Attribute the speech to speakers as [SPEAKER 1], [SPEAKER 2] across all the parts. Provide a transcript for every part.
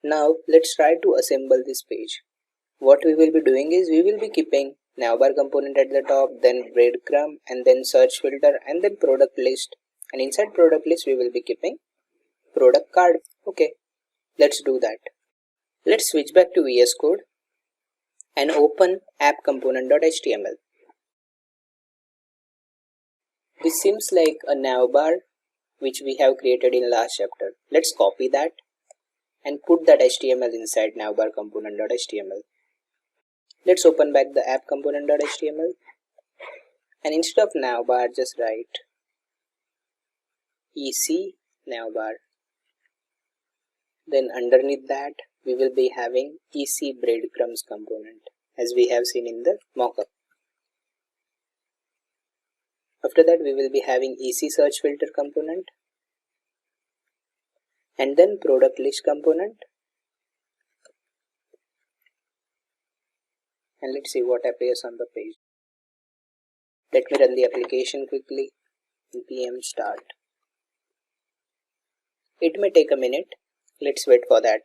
[SPEAKER 1] Now let's try to assemble this page. What we will be doing is we will be keeping navbar component at the top, then breadcrumb, and then search filter, and then product list. And inside product list we will be keeping product card. Okay, let's do that. Let's switch back to VS Code and open app component.html. This seems like a navbar which we have created in last chapter. Let's copy that and put that HTML inside navbar component.html. Let's open back the app component.html and instead of navbar just write EC navbar. Then underneath that we will be having EC breadcrumbs component as we have seen in the mockup. After that we will be having EC search filter component and then product list component. And let's see what appears on the page. Let me run the application quickly. npm start. It may take a minute. Let's wait for that.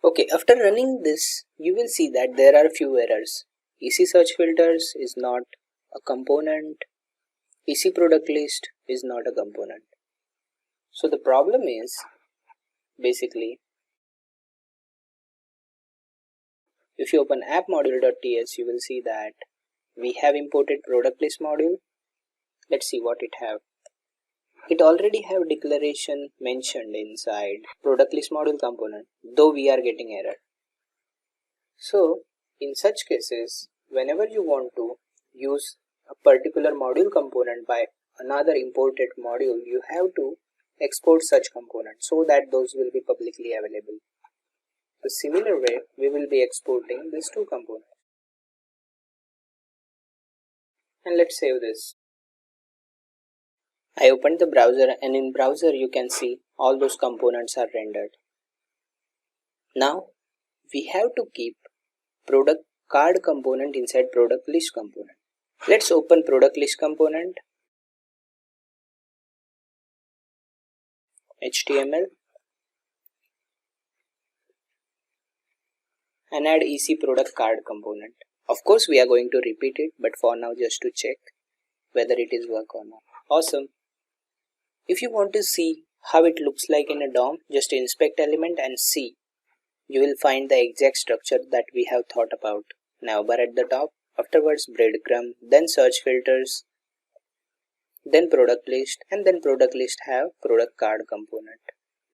[SPEAKER 1] Okay, after running this, you will see that there are few errors. EC search filters is not a component. EC product list is not a component. So the problem is basically if you open app module.ts, you will see that we have imported product list module. Let's see what it have. It already have declaration mentioned inside product list module component, though we are getting error. So in such cases, whenever you want to use a particular module component by another imported module, you have to export such components so that those will be publicly available. The similar way, we will be exporting these two components. And let's save this. I opened the browser and in browser you can see all those components are rendered. Now we have to keep product card component inside product list component. Let's open product list component, HTML, and add EC product card component. Of course we are going to repeat it, but for now just to check whether it is work or not. Awesome. If you want to see how it looks like in a DOM, just inspect element and see. You will find the exact structure that we have thought about. Navbar at the top, afterwards breadcrumb, then search filters, then product list, and then product list have product card component.